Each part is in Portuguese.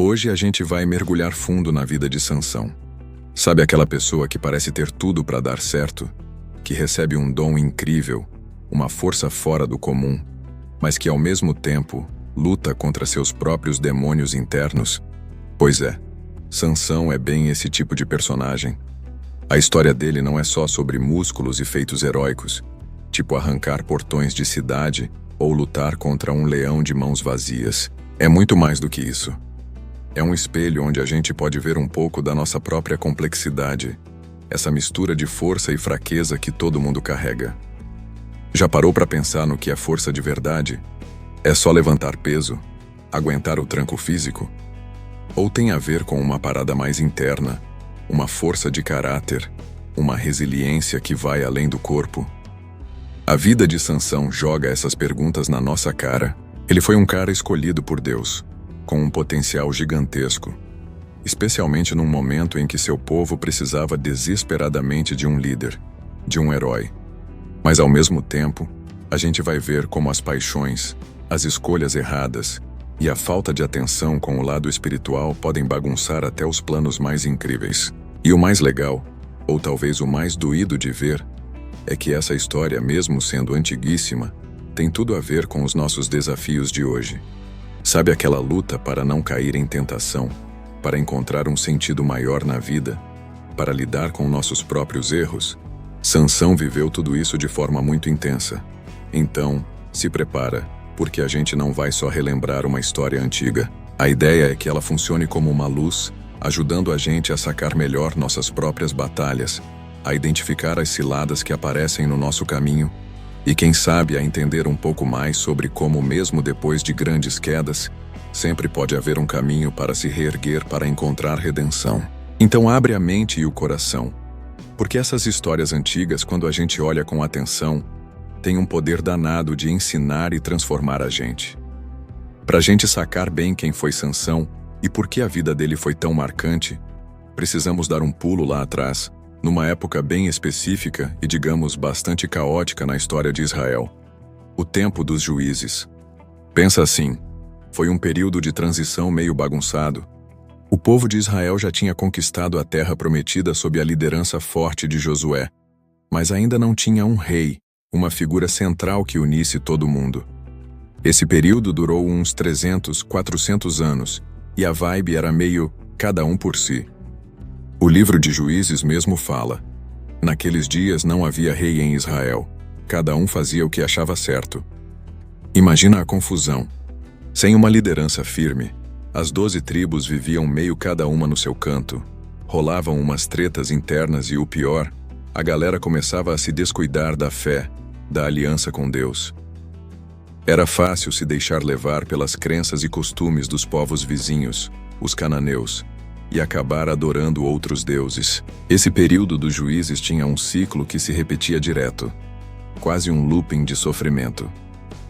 Hoje a gente vai mergulhar fundo na vida de Sansão. Sabe aquela pessoa que parece ter tudo para dar certo? Que recebe um dom incrível, uma força fora do comum, mas que ao mesmo tempo luta contra seus próprios demônios internos? Pois é, Sansão é bem esse tipo de personagem. A história dele não é só sobre músculos e feitos heróicos, tipo arrancar portões de cidade ou lutar contra um leão de mãos vazias. É muito mais do que isso. É um espelho onde a gente pode ver um pouco da nossa própria complexidade, essa mistura de força e fraqueza que todo mundo carrega. Já parou para pensar no que é força de verdade? É só levantar peso? Aguentar o tranco físico? Ou tem a ver com uma parada mais interna, uma força de caráter, uma resiliência que vai além do corpo? A vida de Sansão joga essas perguntas na nossa cara. Ele foi um cara escolhido por Deus, com um potencial gigantesco, especialmente num momento em que seu povo precisava desesperadamente de um líder, de um herói. Mas ao mesmo tempo, a gente vai ver como as paixões, as escolhas erradas e a falta de atenção com o lado espiritual podem bagunçar até os planos mais incríveis. E o mais legal, ou talvez o mais doído de ver, é que essa história, mesmo sendo antiguíssima, tem tudo a ver com os nossos desafios de hoje. Sabe aquela luta para não cair em tentação, para encontrar um sentido maior na vida, para lidar com nossos próprios erros? Sansão viveu tudo isso de forma muito intensa. Então, se prepara, porque a gente não vai só relembrar uma história antiga. A ideia é que ela funcione como uma luz, ajudando a gente a sacar melhor nossas próprias batalhas, a identificar as ciladas que aparecem no nosso caminho, e quem sabe a entender um pouco mais sobre como, mesmo depois de grandes quedas, sempre pode haver um caminho para se reerguer para encontrar redenção. Então abre a mente e o coração, porque essas histórias antigas, quando a gente olha com atenção, têm um poder danado de ensinar e transformar a gente. Para a gente sacar bem quem foi Sansão e por que a vida dele foi tão marcante, precisamos dar um pulo lá atrás, numa época bem específica e, digamos, bastante caótica na história de Israel. O tempo dos juízes. Pensa assim, foi um período de transição meio bagunçado. O povo de Israel já tinha conquistado a terra prometida sob a liderança forte de Josué, mas ainda não tinha um rei, uma figura central que unisse todo mundo. Esse período durou uns 300, 400 anos, e a vibe era meio cada um por si. O livro de Juízes mesmo fala: naqueles dias não havia rei em Israel, cada um fazia o que achava certo. Imagina a confusão. Sem uma liderança firme, as 12 tribos viviam meio cada uma no seu canto. Rolavam umas tretas internas e o pior, a galera começava a se descuidar da fé, da aliança com Deus. Era fácil se deixar levar pelas crenças e costumes dos povos vizinhos, os cananeus, e acabar adorando outros deuses. Esse período dos juízes tinha um ciclo que se repetia direto, quase um looping de sofrimento.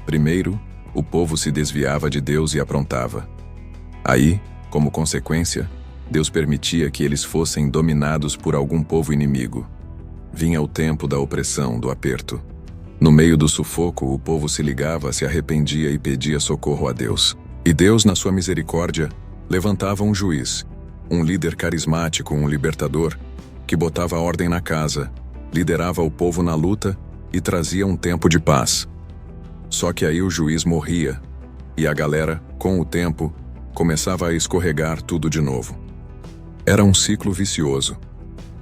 Primeiro, o povo se desviava de Deus e aprontava. Aí, como consequência, Deus permitia que eles fossem dominados por algum povo inimigo. Vinha o tempo da opressão, do aperto. No meio do sufoco, o povo se ligava, se arrependia e pedia socorro a Deus. E Deus, na sua misericórdia, levantava um juiz, um líder carismático, um libertador, que botava ordem na casa, liderava o povo na luta e trazia um tempo de paz. Só que aí o juiz morria, e a galera, com o tempo, começava a escorregar tudo de novo. Era um ciclo vicioso.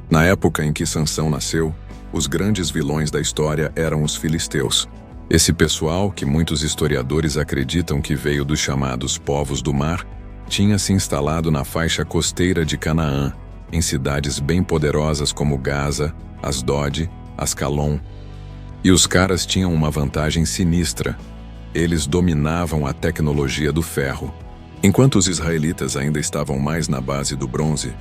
Na época em que Sansão nasceu, os grandes vilões da história eram os filisteus. Esse pessoal, que muitos historiadores acreditam que veio dos chamados povos do mar, tinha se instalado na faixa costeira de Canaã, em cidades bem poderosas como Gaza, Asdod, Ascalon. E os caras tinham uma vantagem sinistra. Eles dominavam a tecnologia do ferro. Enquanto os israelitas ainda estavam mais na base do bronze,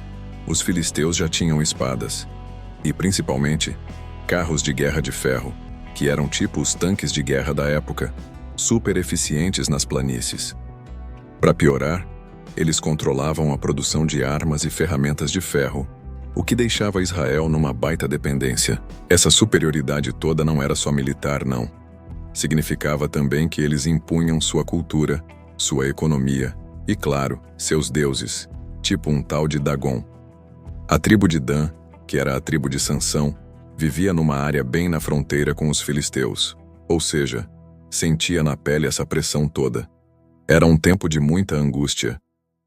os filisteus já tinham espadas. E, principalmente, carros de guerra de ferro, que eram tipo os tanques de guerra da época, super eficientes nas planícies. Para piorar, eles controlavam a produção de armas e ferramentas de ferro, o que deixava Israel numa baita dependência. Essa superioridade toda não era só militar, não. Significava também que eles impunham sua cultura, sua economia E claro, seus deuses, tipo um tal de Dagon. A tribo de Dan, que era a tribo de Sansão, vivia numa área bem na fronteira com os filisteus, ou seja, sentia na pele essa pressão toda. Era um tempo de muita angústia,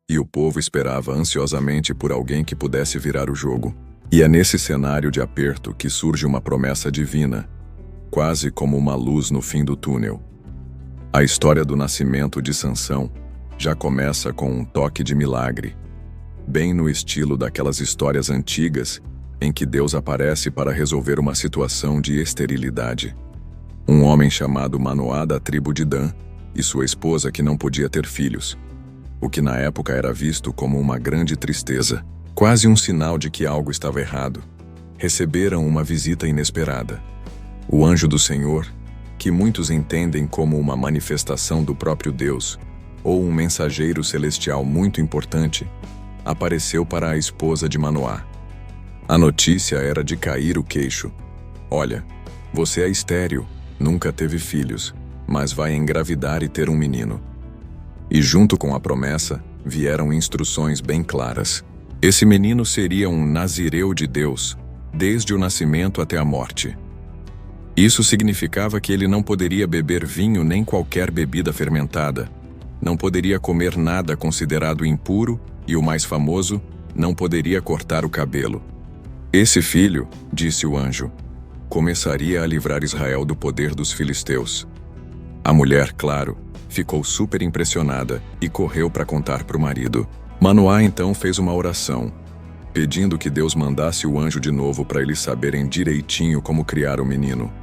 e o povo esperava ansiosamente por alguém que pudesse virar o jogo. E é nesse cenário de aperto que surge uma promessa divina, quase como uma luz no fim do túnel. A história do nascimento de Sansão já começa com um toque de milagre, bem no estilo daquelas histórias antigas em que Deus aparece para resolver uma situação de esterilidade. Um homem chamado Manoá da tribo de Dan e sua esposa que não podia ter filhos, o que na época era visto como uma grande tristeza, quase um sinal de que algo estava errado, receberam uma visita inesperada. O anjo do Senhor, que muitos entendem como uma manifestação do próprio Deus, ou um mensageiro celestial muito importante, apareceu para a esposa de Manoá. A notícia era de cair o queixo. Olha, você é estéril, nunca teve filhos, mas vai engravidar e ter um menino. E junto com a promessa, vieram instruções bem claras. Esse menino seria um nazireu de Deus, desde o nascimento até a morte. Isso significava que ele não poderia beber vinho nem qualquer bebida fermentada, não poderia comer nada considerado impuro e, o mais famoso, não poderia cortar o cabelo. Esse filho, disse o anjo, começaria a livrar Israel do poder dos filisteus. A mulher, claro, ficou super impressionada e correu para contar para o marido. Manoá então fez uma oração, pedindo que Deus mandasse o anjo de novo para eles saberem direitinho como criar o menino.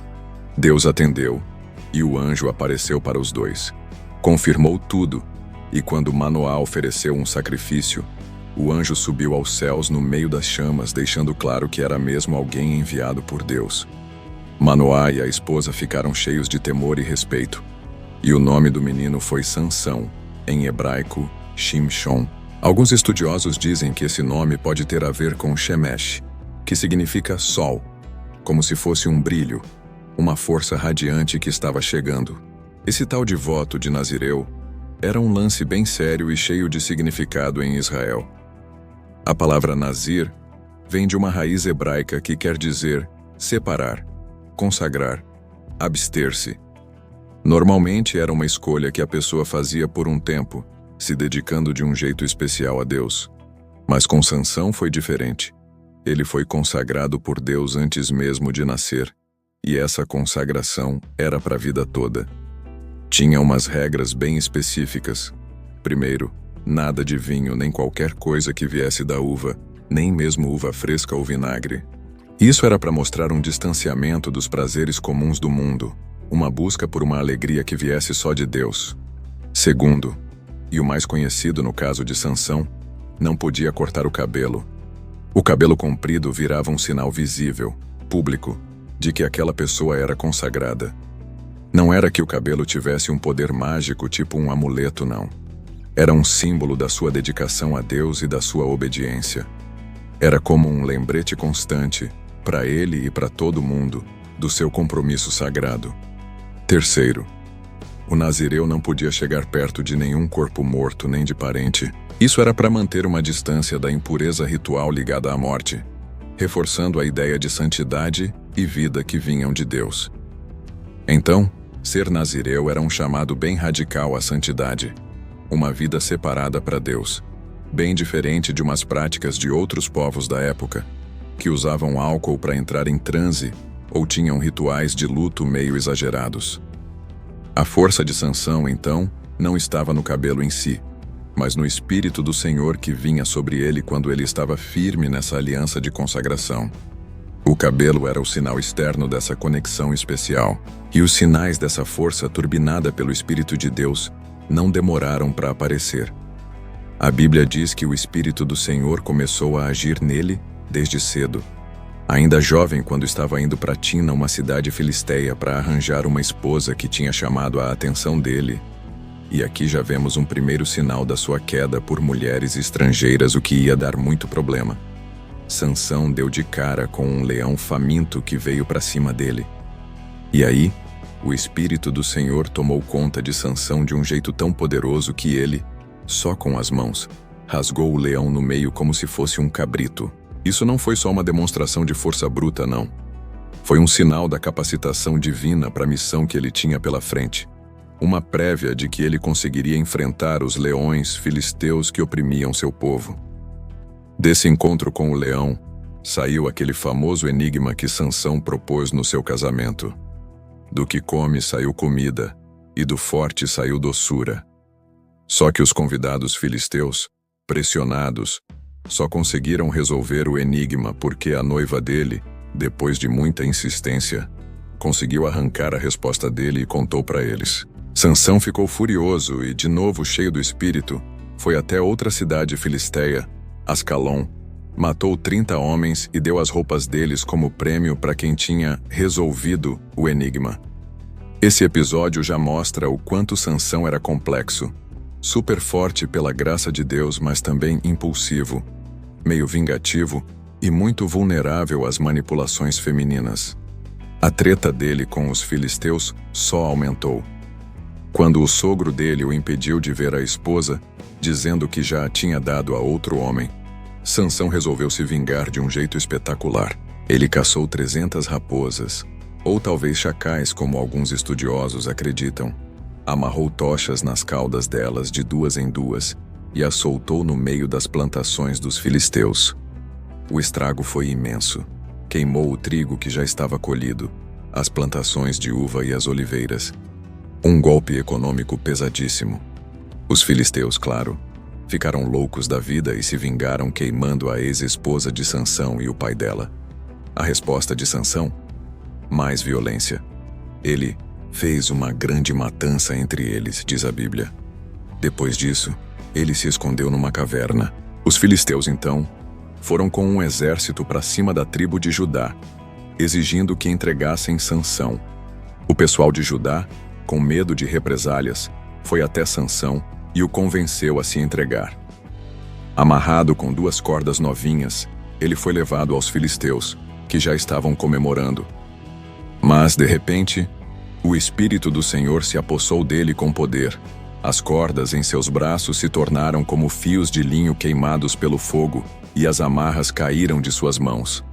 Deus atendeu, e o anjo apareceu para os dois. Confirmou tudo, e quando Manoá ofereceu um sacrifício, o anjo subiu aos céus no meio das chamas, deixando claro que era mesmo alguém enviado por Deus. Manoá e a esposa ficaram cheios de temor e respeito, e o nome do menino foi Sansão, em hebraico, Shimshon. Alguns estudiosos dizem que esse nome pode ter a ver com Shemesh, que significa sol, como se fosse um brilho, uma força radiante que estava chegando. Esse tal de voto de Nazireu era um lance bem sério e cheio de significado em Israel. A palavra Nazir vem de uma raiz hebraica que quer dizer separar, consagrar, abster-se. Normalmente era uma escolha que a pessoa fazia por um tempo, se dedicando de um jeito especial a Deus. Mas com Sansão foi diferente. Ele foi consagrado por Deus antes mesmo de nascer, e essa consagração era para a vida toda. Tinha umas regras bem específicas. Primeiro, nada de vinho nem qualquer coisa que viesse da uva, nem mesmo uva fresca ou vinagre. Isso era para mostrar um distanciamento dos prazeres comuns do mundo, uma busca por uma alegria que viesse só de Deus. Segundo, e o mais conhecido no caso de Sansão, não podia cortar o cabelo. O cabelo comprido virava um sinal visível, público, de que aquela pessoa era consagrada. Não era que o cabelo tivesse um poder mágico tipo um amuleto, não. Era um símbolo da sua dedicação a Deus e da sua obediência. Era como um lembrete constante, para ele e para todo mundo, do seu compromisso sagrado. Terceiro, o nazireu não podia chegar perto de nenhum corpo morto nem de parente. Isso era para manter uma distância da impureza ritual ligada à morte, reforçando a ideia de santidade e vida que vinham de Deus. Então, ser nazireu era um chamado bem radical à santidade, uma vida separada para Deus, bem diferente de umas práticas de outros povos da época, que usavam álcool para entrar em transe ou tinham rituais de luto meio exagerados. A força de Sansão, então, não estava no cabelo em si, mas no Espírito do Senhor que vinha sobre ele quando ele estava firme nessa aliança de consagração. O cabelo era o sinal externo dessa conexão especial, e os sinais dessa força turbinada pelo Espírito de Deus não demoraram para aparecer. A Bíblia diz que o Espírito do Senhor começou a agir nele desde cedo. Ainda jovem, quando estava indo para Tina, uma cidade filisteia, para arranjar uma esposa que tinha chamado a atenção dele. E aqui já vemos um primeiro sinal da sua queda por mulheres estrangeiras, o que ia dar muito problema. Sansão deu de cara com um leão faminto que veio para cima dele. E aí, o Espírito do Senhor tomou conta de Sansão de um jeito tão poderoso que ele, só com as mãos, rasgou o leão no meio como se fosse um cabrito. Isso não foi só uma demonstração de força bruta, não. Foi um sinal da capacitação divina para a missão que ele tinha pela frente. Uma prévia de que ele conseguiria enfrentar os leões filisteus que oprimiam seu povo. Desse encontro com o leão, saiu aquele famoso enigma que Sansão propôs no seu casamento. Do que come saiu comida, e do forte saiu doçura. Só que os convidados filisteus, pressionados, só conseguiram resolver o enigma porque a noiva dele, depois de muita insistência, conseguiu arrancar a resposta dele e contou para eles. Sansão ficou furioso e, de novo cheio do espírito, foi até outra cidade filisteia, Ascalon, matou 30 homens e deu as roupas deles como prêmio para quem tinha resolvido o enigma. Esse episódio já mostra o quanto Sansão era complexo, super forte pela graça de Deus, mas também impulsivo, meio vingativo e muito vulnerável às manipulações femininas. A treta dele com os filisteus só aumentou. Quando o sogro dele o impediu de ver a esposa, dizendo que já a tinha dado a outro homem, Sansão resolveu se vingar de um jeito espetacular. Ele caçou 300 raposas, ou talvez chacais, como alguns estudiosos acreditam. Amarrou tochas nas caudas delas de 2 em 2 e as soltou no meio das plantações dos filisteus. O estrago foi imenso. Queimou o trigo que já estava colhido, as plantações de uva e as oliveiras. Um golpe econômico pesadíssimo. Os filisteus, claro, ficaram loucos da vida e se vingaram queimando a ex-esposa de Sansão e o pai dela. A resposta de Sansão? Mais violência. Ele fez uma grande matança entre eles, diz a Bíblia. Depois disso, ele se escondeu numa caverna. Os filisteus, então, foram com um exército para cima da tribo de Judá, exigindo que entregassem Sansão. O pessoal de Judá, com medo de represálias, foi até Sansão e o convenceu a se entregar. Amarrado com 2 cordas novinhas, ele foi levado aos filisteus, que já estavam comemorando. Mas, de repente, o Espírito do Senhor se apossou dele com poder. As cordas em seus braços se tornaram como fios de linho queimados pelo fogo, e as amarras caíram de suas mãos.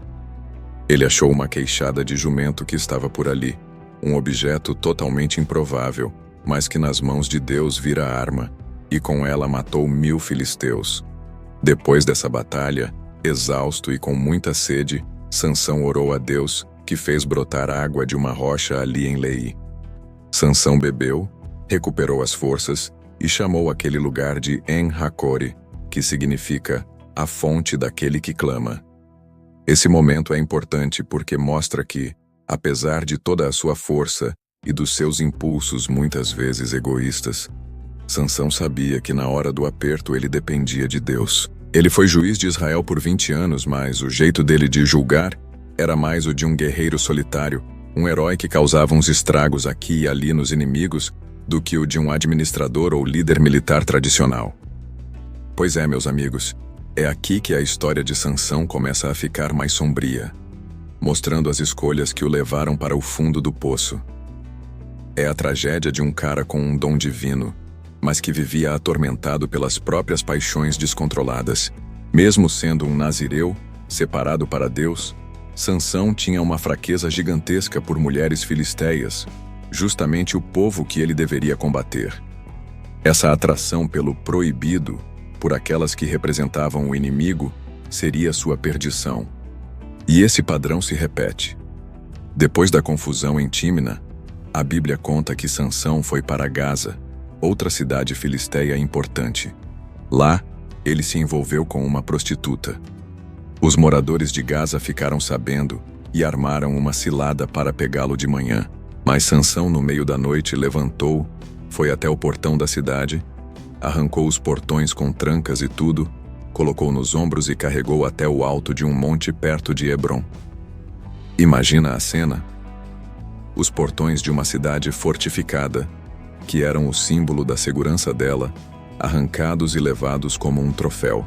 Ele achou uma queixada de jumento que estava por ali, um objeto totalmente improvável, mas que nas mãos de Deus vira arma, e com ela matou 1000 filisteus. Depois dessa batalha, exausto e com muita sede, Sansão orou a Deus, que fez brotar água de uma rocha ali em Leí. Sansão bebeu, recuperou as forças e chamou aquele lugar de En-Hakore, que significa a fonte daquele que clama. Esse momento é importante porque mostra que, apesar de toda a sua força e dos seus impulsos muitas vezes egoístas, Sansão sabia que na hora do aperto ele dependia de Deus. Ele foi juiz de Israel por 20 anos, mas o jeito dele de julgar era mais o de um guerreiro solitário, um herói que causava uns estragos aqui e ali nos inimigos, do que o de um administrador ou líder militar tradicional. Pois é, meus amigos, é aqui que a história de Sansão começa a ficar mais sombria, mostrando as escolhas que o levaram para o fundo do poço. É a tragédia de um cara com um dom divino, mas que vivia atormentado pelas próprias paixões descontroladas. Mesmo sendo um nazireu, separado para Deus, Sansão tinha uma fraqueza gigantesca por mulheres filisteias, justamente o povo que ele deveria combater. Essa atração pelo proibido, por aquelas que representavam o inimigo, seria sua perdição. E esse padrão se repete. Depois da confusão em Tímina, a Bíblia conta que Sansão foi para Gaza, outra cidade filisteia importante. Lá, ele se envolveu com uma prostituta. Os moradores de Gaza ficaram sabendo e armaram uma cilada para pegá-lo de manhã. Mas Sansão, no meio da noite, levantou, foi até o portão da cidade, arrancou os portões com trancas e tudo, colocou nos ombros e carregou até o alto de um monte perto de Hebrom. Imagina a cena? Os portões de uma cidade fortificada, que eram o símbolo da segurança dela, arrancados e levados como um troféu.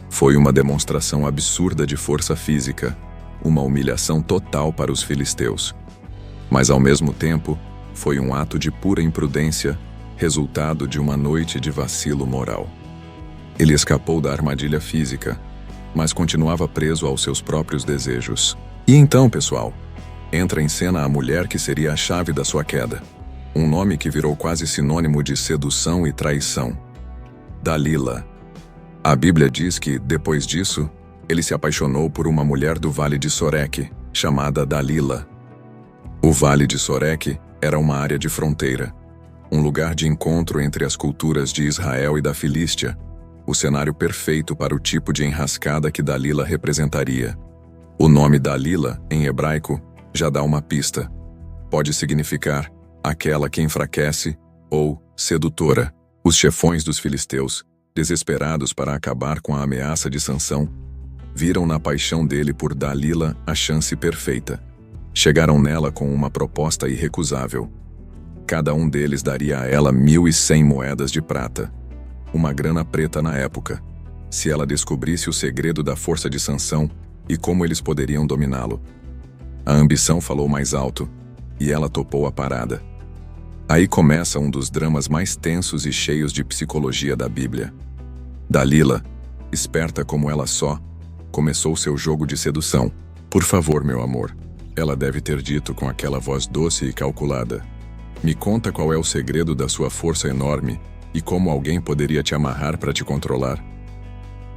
Foi uma demonstração absurda de força física, uma humilhação total para os filisteus. Mas ao mesmo tempo, foi um ato de pura imprudência, resultado de uma noite de vacilo moral. Ele escapou da armadilha física, mas continuava preso aos seus próprios desejos. E então, pessoal, entra em cena a mulher que seria a chave da sua queda. Um nome que virou quase sinônimo de sedução e traição. Dalila. A Bíblia diz que, depois disso, ele se apaixonou por uma mulher do Vale de Sorek, chamada Dalila. O Vale de Sorek era uma área de fronteira, um lugar de encontro entre as culturas de Israel e da Filístia, o cenário perfeito para o tipo de enrascada que Dalila representaria. O nome Dalila, em hebraico, já dá uma pista. Pode significar aquela que enfraquece ou sedutora. Os chefões dos filisteus, desesperados para acabar com a ameaça de Sansão, viram na paixão dele por Dalila a chance perfeita. Chegaram nela com uma proposta irrecusável. Cada um deles daria a ela 1.100 moedas de prata, uma grana preta na época, se ela descobrisse o segredo da força de Sansão e como eles poderiam dominá-lo. A ambição falou mais alto, e ela topou a parada. Aí começa um dos dramas mais tensos e cheios de psicologia da Bíblia. Dalila, esperta como ela só, começou seu jogo de sedução. "Por favor, meu amor", ela deve ter dito com aquela voz doce e calculada. "Me conta qual é o segredo da sua força enorme e como alguém poderia te amarrar para te controlar."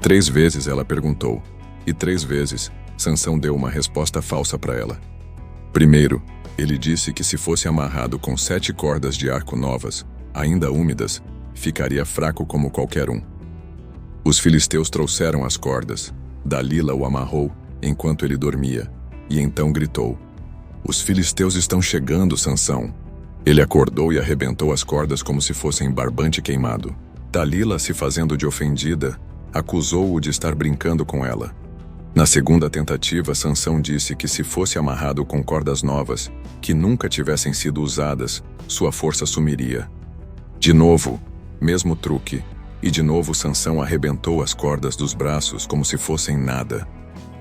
3 vezes ela perguntou, e 3 vezes Sansão deu uma resposta falsa para ela. Primeiro, ele disse que se fosse amarrado com 7 cordas de arco novas, ainda úmidas, ficaria fraco como qualquer um. Os filisteus trouxeram as cordas. Dalila o amarrou enquanto ele dormia, e então gritou: "Os filisteus estão chegando, Sansão." Ele acordou e arrebentou as cordas como se fossem barbante queimado. Dalila, se fazendo de ofendida, acusou-o de estar brincando com ela. Na segunda tentativa, Sansão disse que se fosse amarrado com cordas novas, que nunca tivessem sido usadas, sua força sumiria. De novo, mesmo truque, e de novo Sansão arrebentou as cordas dos braços como se fossem nada.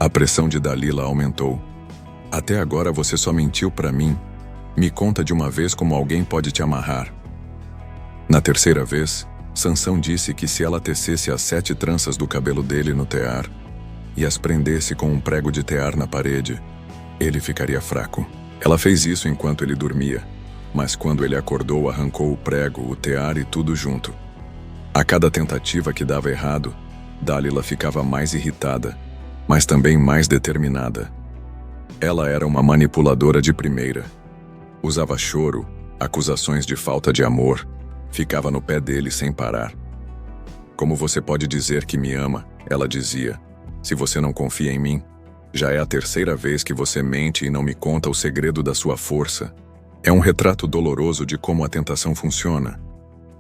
A pressão de Dalila aumentou. "Até agora você só mentiu para mim. Me conta de uma vez como alguém pode te amarrar." Na terceira vez, Sansão disse que se ela tecesse as 7 tranças do cabelo dele no tear, e as prendesse com um prego de tear na parede, ele ficaria fraco. Ela fez isso enquanto ele dormia, mas quando ele acordou, arrancou o prego, o tear e tudo junto. A cada tentativa que dava errado, Dalila ficava mais irritada, mas também mais determinada. Ela era uma manipuladora de primeira. Usava choro, acusações de falta de amor, ficava no pé dele sem parar. "Como você pode dizer que me ama?" ela dizia. "Se você não confia em mim, já é a 3ª vez que você mente e não me conta o segredo da sua força." É um retrato doloroso de como a tentação funciona,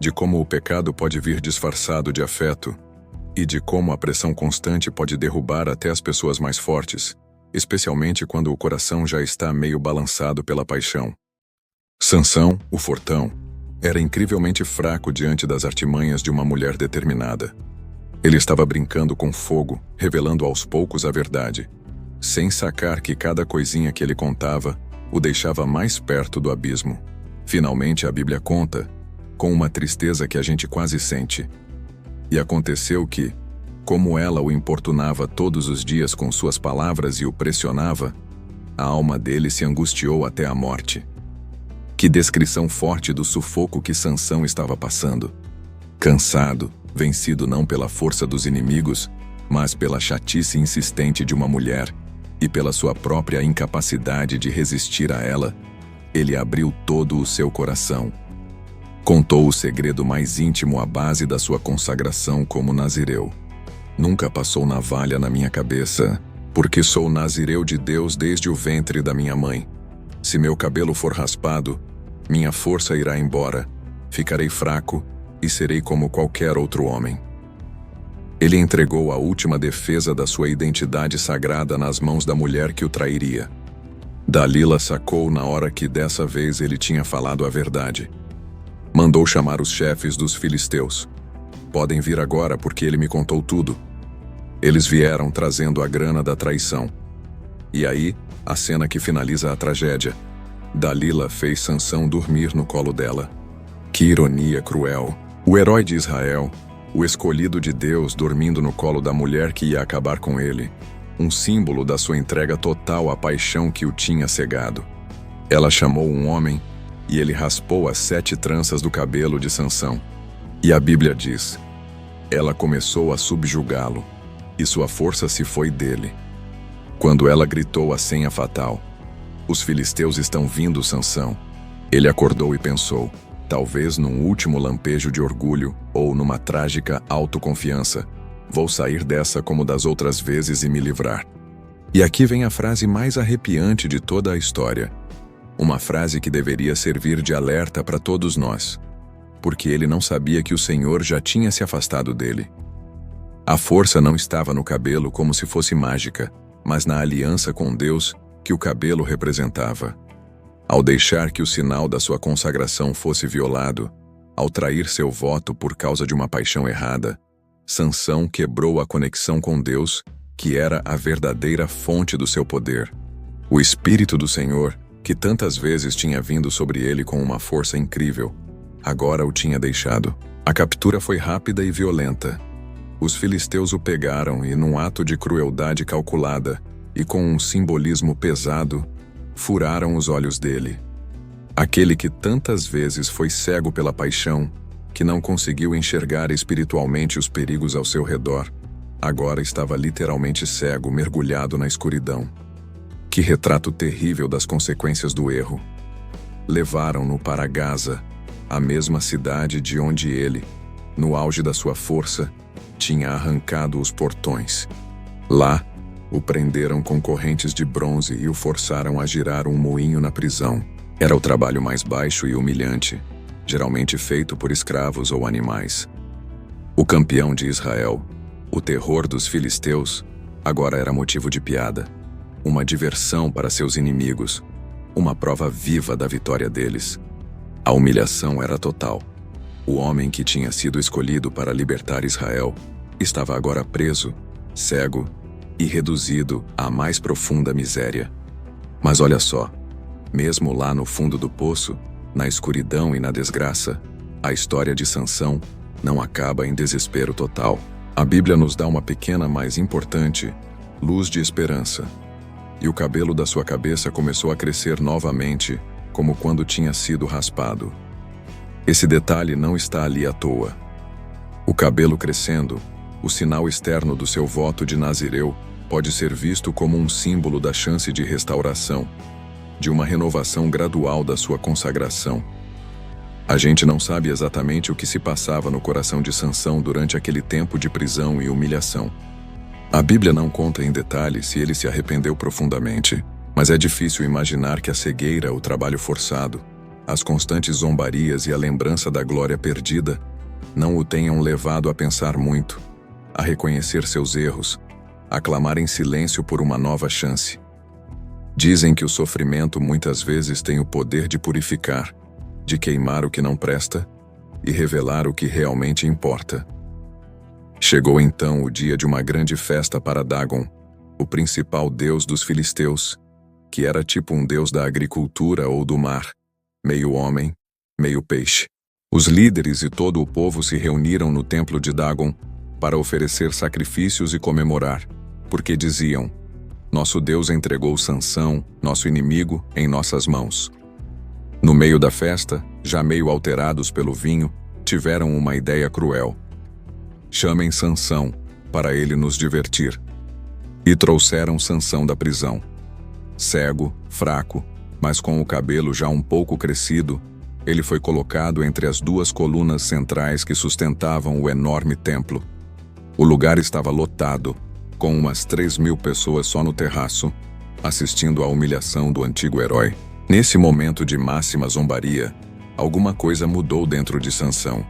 de como o pecado pode vir disfarçado de afeto, e de como a pressão constante pode derrubar até as pessoas mais fortes, especialmente quando o coração já está meio balançado pela paixão. Sansão, o fortão, era incrivelmente fraco diante das artimanhas de uma mulher determinada. Ele estava brincando com fogo, revelando aos poucos a verdade, sem sacar que cada coisinha que ele contava o deixava mais perto do abismo. Finalmente a Bíblia conta, com uma tristeza que a gente quase sente. E aconteceu que, como ela o importunava todos os dias com suas palavras e o pressionava, a alma dele se angustiou até a morte. Que descrição forte do sufoco que Sansão estava passando. Cansado, vencido não pela força dos inimigos, mas pela chatice insistente de uma mulher, e pela sua própria incapacidade de resistir a ela, ele abriu todo o seu coração. Contou o segredo mais íntimo à base da sua consagração como nazireu. "Nunca passou navalha na minha cabeça, porque sou nazireu de Deus desde o ventre da minha mãe. Se meu cabelo for raspado, minha força irá embora, ficarei fraco e serei como qualquer outro homem." Ele entregou a última defesa da sua identidade sagrada nas mãos da mulher que o trairia. Dalila sacou na hora que dessa vez ele tinha falado a verdade. Mandou chamar os chefes dos filisteus. "Podem vir agora porque ele me contou tudo." Eles vieram trazendo a grana da traição. E aí, a cena que finaliza a tragédia. Dalila fez Sansão dormir no colo dela. Que ironia cruel! O herói de Israel, o escolhido de Deus, dormindo no colo da mulher que ia acabar com ele, um símbolo da sua entrega total à paixão que o tinha cegado. Ela chamou um homem e ele raspou as 7 tranças do cabelo de Sansão. E a Bíblia diz: ela começou a subjugá-lo, e sua força se foi dele. Quando ela gritou a senha fatal: os filisteus estão vindo, Sansão, ele acordou e pensou, talvez num último lampejo de orgulho ou numa trágica autoconfiança: vou sair dessa como das outras vezes e me livrar. E aqui vem a frase mais arrepiante de toda a história. Uma frase que deveria servir de alerta para todos nós, porque ele não sabia que o Senhor já tinha se afastado dele. A força não estava no cabelo como se fosse mágica, mas na aliança com Deus que o cabelo representava. Ao deixar que o sinal da sua consagração fosse violado, ao trair seu voto por causa de uma paixão errada, Sansão quebrou a conexão com Deus, que era a verdadeira fonte do seu poder. O Espírito do Senhor, que tantas vezes tinha vindo sobre ele com uma força incrível, agora o tinha deixado. A captura foi rápida e violenta. Os filisteus o pegaram e, num ato de crueldade calculada e com um simbolismo pesado, furaram os olhos dele. Aquele que tantas vezes foi cego pela paixão, que não conseguiu enxergar espiritualmente os perigos ao seu redor, agora estava literalmente cego, mergulhado na escuridão. Que retrato terrível das consequências do erro. Levaram-no para Gaza, a mesma cidade de onde ele, no auge da sua força, tinha arrancado os portões. Lá, o prenderam com correntes de bronze e o forçaram a girar um moinho na prisão. Era o trabalho mais baixo e humilhante, geralmente feito por escravos ou animais. O campeão de Israel, o terror dos filisteus, agora era motivo de piada, uma diversão para seus inimigos, uma prova viva da vitória deles. A humilhação era total. O homem que tinha sido escolhido para libertar Israel estava agora preso, cego e reduzido à mais profunda miséria. Mas olha só, mesmo lá no fundo do poço, na escuridão e na desgraça, a história de Sansão não acaba em desespero total. A Bíblia nos dá uma pequena, mas importante, luz de esperança. E o cabelo da sua cabeça começou a crescer novamente, como quando tinha sido raspado. Esse detalhe não está ali à toa. O cabelo crescendo, o sinal externo do seu voto de Nazireu, pode ser visto como um símbolo da chance de restauração, de uma renovação gradual da sua consagração. A gente não sabe exatamente o que se passava no coração de Sansão durante aquele tempo de prisão e humilhação. A Bíblia não conta em detalhes se ele se arrependeu profundamente, mas é difícil imaginar que a cegueira, o trabalho forçado, as constantes zombarias e a lembrança da glória perdida não o tenham levado a pensar muito, a reconhecer seus erros, a clamar em silêncio por uma nova chance. Dizem que o sofrimento muitas vezes tem o poder de purificar, de queimar o que não presta e revelar o que realmente importa. Chegou então o dia de uma grande festa para Dagon, o principal deus dos filisteus, que era tipo um deus da agricultura ou do mar, meio homem, meio peixe. Os líderes e todo o povo se reuniram no templo de Dagon para oferecer sacrifícios e comemorar, porque diziam: nosso Deus entregou Sansão, nosso inimigo, em nossas mãos. No meio da festa, já meio alterados pelo vinho, tiveram uma ideia cruel. Chamem Sansão, para ele nos divertir. E trouxeram Sansão da prisão. Cego, fraco, mas com o cabelo já um pouco crescido, ele foi colocado entre as 2 colunas centrais que sustentavam o enorme templo. O lugar estava lotado, com umas 3.000 pessoas só no terraço, assistindo à humilhação do antigo herói. Nesse momento de máxima zombaria, alguma coisa mudou dentro de Sansão.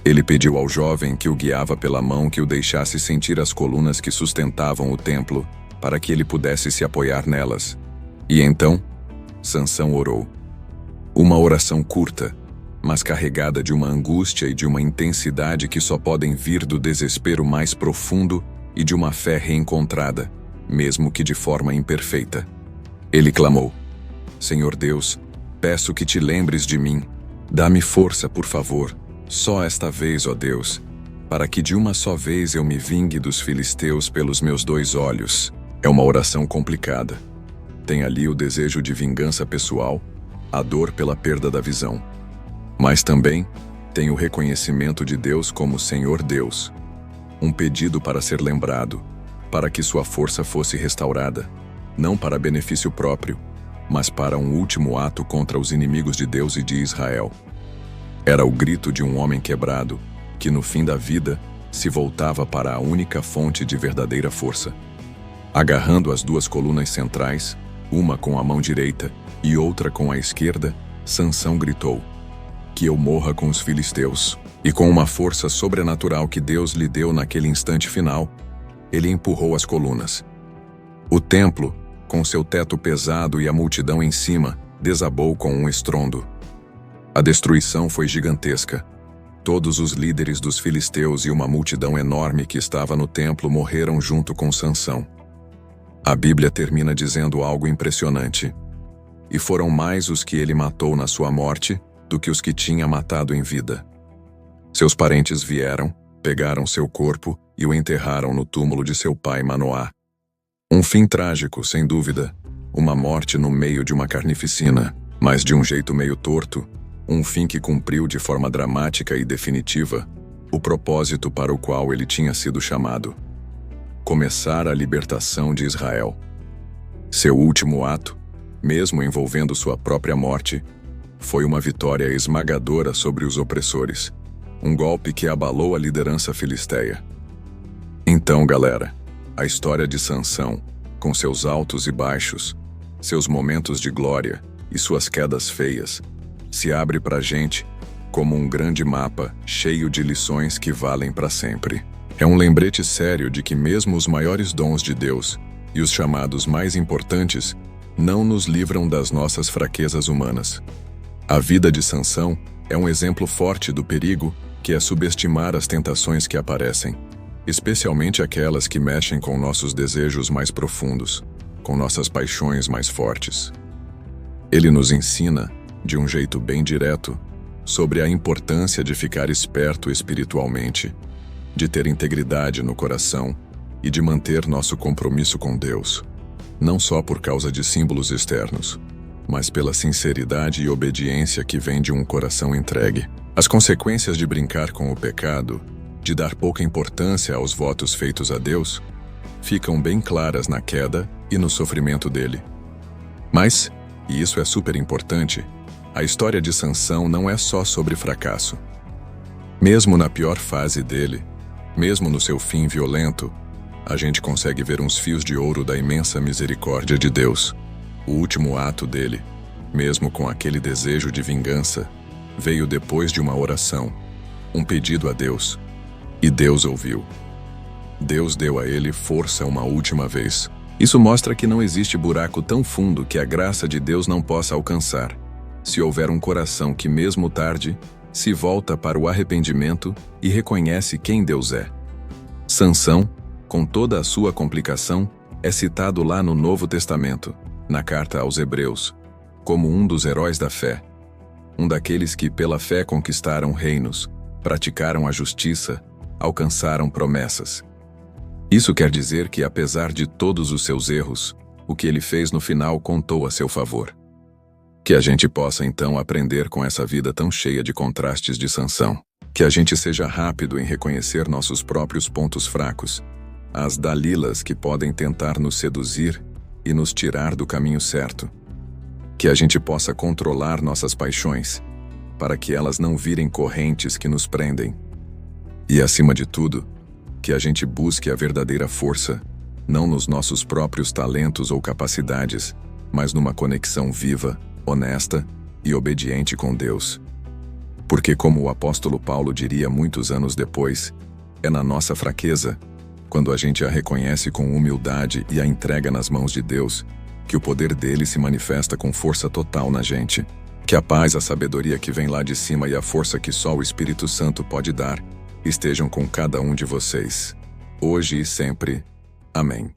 Ele pediu ao jovem que o guiava pela mão que o deixasse sentir as colunas que sustentavam o templo, para que ele pudesse se apoiar nelas. E então, Sansão orou. Uma oração curta, mas carregada de uma angústia e de uma intensidade que só podem vir do desespero mais profundo e de uma fé reencontrada, mesmo que de forma imperfeita. Ele clamou: Senhor Deus, peço que te lembres de mim, Dá-me força, por favor, só esta vez, ó Deus, para que de uma só vez eu me vingue dos filisteus pelos meus 2 olhos. É uma oração complicada. Tem ali o desejo de vingança pessoal, a dor pela perda da visão. Mas também tem o reconhecimento de Deus como Senhor Deus. Um pedido para ser lembrado, para que sua força fosse restaurada, não para benefício próprio, mas para um último ato contra os inimigos de Deus e de Israel. Era o grito de um homem quebrado, que no fim da vida se voltava para a única fonte de verdadeira força. Agarrando as 2 colunas centrais, uma com a mão direita e outra com a esquerda, Sansão gritou: "Que eu morra com os filisteus." E com uma força sobrenatural que Deus lhe deu naquele instante final, ele empurrou as colunas. O templo, com seu teto pesado e a multidão em cima, desabou com um estrondo. A destruição foi gigantesca. Todos os líderes dos filisteus e uma multidão enorme que estava no templo morreram junto com Sansão. A Bíblia termina dizendo algo impressionante. E foram mais os que ele matou na sua morte do que os que tinha matado em vida. Seus parentes vieram, pegaram seu corpo e o enterraram no túmulo de seu pai Manoá. Um fim trágico, sem dúvida, uma morte no meio de uma carnificina, mas de um jeito meio torto, um fim que cumpriu de forma dramática e definitiva o propósito para o qual ele tinha sido chamado: começar a libertação de Israel. Seu último ato, mesmo envolvendo sua própria morte, foi uma vitória esmagadora sobre os opressores, um golpe que abalou a liderança filisteia. Então, galera, a história de Sansão, com seus altos e baixos, seus momentos de glória e suas quedas feias, se abre pra gente como um grande mapa cheio de lições que valem para sempre. É um lembrete sério de que mesmo os maiores dons de Deus e os chamados mais importantes não nos livram das nossas fraquezas humanas. A vida de Sansão é um exemplo forte do perigo que é subestimar as tentações que aparecem, especialmente aquelas que mexem com nossos desejos mais profundos, com nossas paixões mais fortes. Ele nos ensina, de um jeito bem direto, sobre a importância de ficar esperto espiritualmente, de ter integridade no coração e de manter nosso compromisso com Deus, não só por causa de símbolos externos, mas pela sinceridade e obediência que vem de um coração entregue. As consequências de brincar com o pecado, de dar pouca importância aos votos feitos a Deus, ficam bem claras na queda e no sofrimento dele. Mas, e isso é super importante, a história de Sansão não é só sobre fracasso. Mesmo na pior fase dele, mesmo no seu fim violento, a gente consegue ver uns fios de ouro da imensa misericórdia de Deus. O último ato dele, mesmo com aquele desejo de vingança, veio depois de uma oração, um pedido a Deus, e Deus ouviu. Deus deu a ele força uma última vez. Isso mostra que não existe buraco tão fundo que a graça de Deus não possa alcançar, se houver um coração que, mesmo tarde, se volta para o arrependimento e reconhece quem Deus é. Sansão, com toda a sua complicação, é citado lá no Novo Testamento, na carta aos Hebreus, como um dos heróis da fé, um daqueles que pela fé conquistaram reinos, praticaram a justiça, alcançaram promessas. Isso quer dizer que, apesar de todos os seus erros, o que ele fez no final contou a seu favor. Que a gente possa então aprender com essa vida tão cheia de contrastes de Sansão. Que a gente seja rápido em reconhecer nossos próprios pontos fracos, as dalilas que podem tentar nos seduzir e nos tirar do caminho certo. Que a gente possa controlar nossas paixões, para que elas não virem correntes que nos prendem. E, acima de tudo, que a gente busque a verdadeira força, não nos nossos próprios talentos ou capacidades, mas numa conexão viva, honesta e obediente com Deus. Porque, como o apóstolo Paulo diria muitos anos depois, é na nossa fraqueza, quando a gente a reconhece com humildade e a entrega nas mãos de Deus, que o poder dele se manifesta com força total na gente. Que a paz, a sabedoria que vem lá de cima e a força que só o Espírito Santo pode dar, estejam com cada um de vocês, hoje e sempre. Amém.